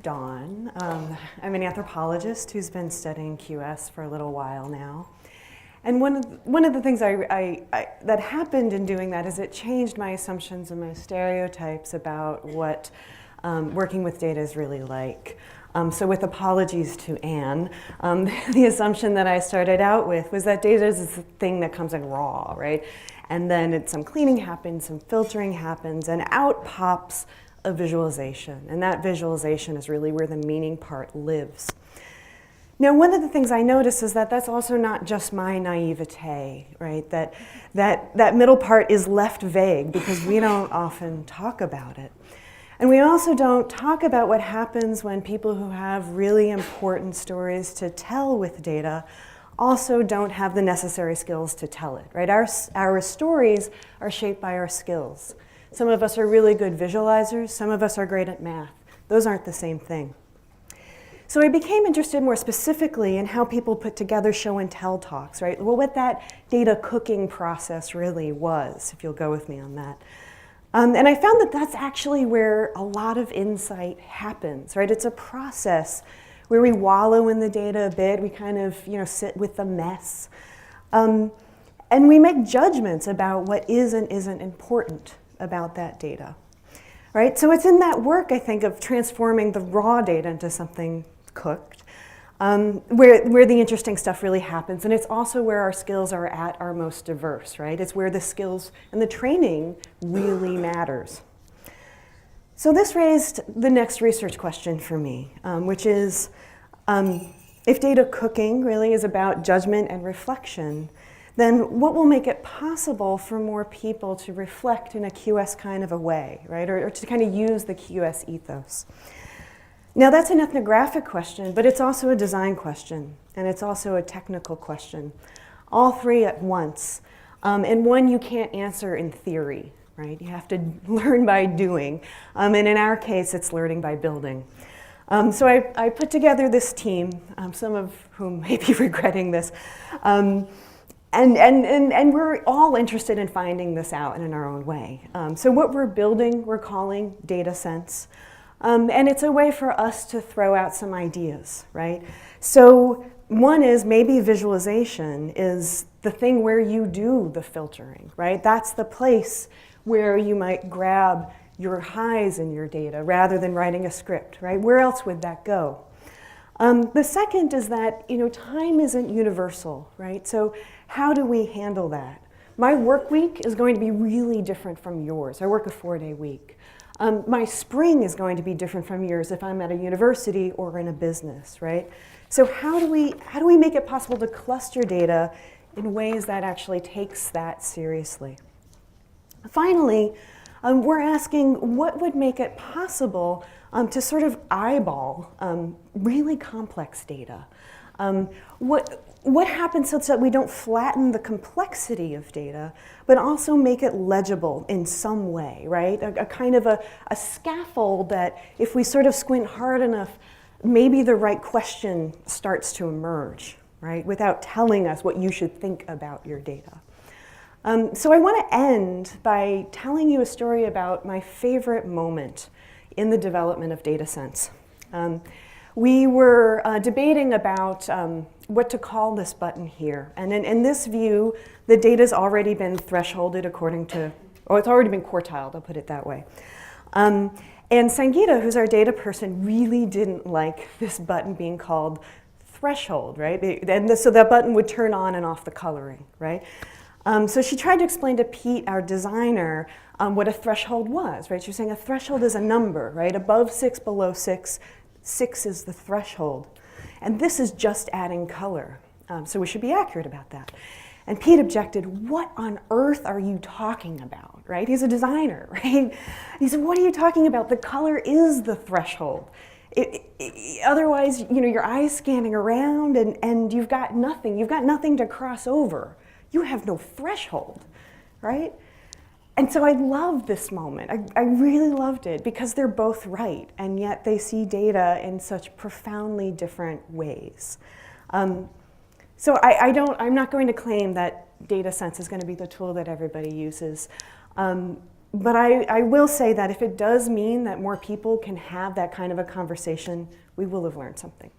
Dawn. I'm an anthropologist who's been studying QS for a little while now. And one of the things that happened in doing that is it changed my assumptions and my stereotypes about what working with data is really like. So with apologies to Anne, the assumption that I started out with was that data is this thing that comes in raw, right? And then some cleaning happens, some filtering happens, and out pops a visualization. And that visualization is really where the meaning part lives. Now, one of the things I notice is that that's also not just my naivete, right? That middle part is left vague because we don't often talk about it. And we also don't talk about what happens when people who have really important stories to tell with data also don't have the necessary skills to tell it, right? Our stories are shaped by our skills. Some of us are really good visualizers, some of us are great at math. Those aren't the same thing. So I became interested more specifically in how people put together show and tell talks, right? Well, what that data cooking process really was, if you'll go with me on that. And I found that that's actually where a lot of insight happens, right? It's a process where we wallow in the data a bit, we kind of, sit with the mess. And we make judgments about what is and isn't important about that data, right? So it's in that work, I think, of transforming the raw data into something cooked, where the interesting stuff really happens. And it's also where our skills are at our most diverse, right? It's where the skills and the training really matters. So this raised the next research question for me, which is, if data cooking really is about judgment and reflection, then what will make it possible for more people to reflect in a QS kind of a way, right? Or to kind of use the QS ethos. Now that's an ethnographic question, but it's also a design question, and it's also a technical question. All three at once. And one you can't answer in theory, right? You have to learn by doing. And in our case, it's learning by building. So I put together this team, some of whom may be regretting this. And we're all interested in finding this out in our own way. So what we're building, we're calling data sense. And it's a way for us to throw out some ideas, right? So one is maybe visualization is the thing where you do the filtering, right? That's the place where you might grab your highs in your data rather than writing a script, right? Where else would that go? The second is that, time isn't universal, right? So how do we handle that? My work week is going to be really different from yours. I work a 4-day week. My spring is going to be different from yours if I'm at a university or in a business, right? So how do we make it possible to cluster data in ways that actually takes that seriously? Finally, we're asking what would make it possible to sort of eyeball really complex data. What happens so that we don't flatten the complexity of data, but also make it legible in some way, right? A kind of a scaffold that if we sort of squint hard enough, maybe the right question starts to emerge, right? Without telling us what you should think about your data. So I want to end by telling you a story about my favorite moment in the development of data sense. We were debating about what to call this button here. And in this view, the data's already been thresholded according to, it's already been quartiled, I'll put it that way. And Sangeeta, who's our data person, really didn't like this button being called threshold, right? And so that button would turn on and off the coloring, right? So she tried to explain to Pete, our designer, what a threshold was, right? She was saying a threshold is a number, right? Above 6, below 6, 6 is the threshold. And this is just adding color. So we should be accurate about that. And Pete objected, what on earth are you talking about, right? He's a designer, right? He said, what are you talking about? The color is the threshold. Otherwise, your eye's scanning around and you've got nothing. You've got nothing to cross over. You have no threshold, right? And so I loved this moment. I really loved it because they're both right, and yet they see data in such profoundly different ways. So I'm not going to claim that data sense is going to be the tool that everybody uses. But I will say that if it does mean that more people can have that kind of a conversation, we will have learned something.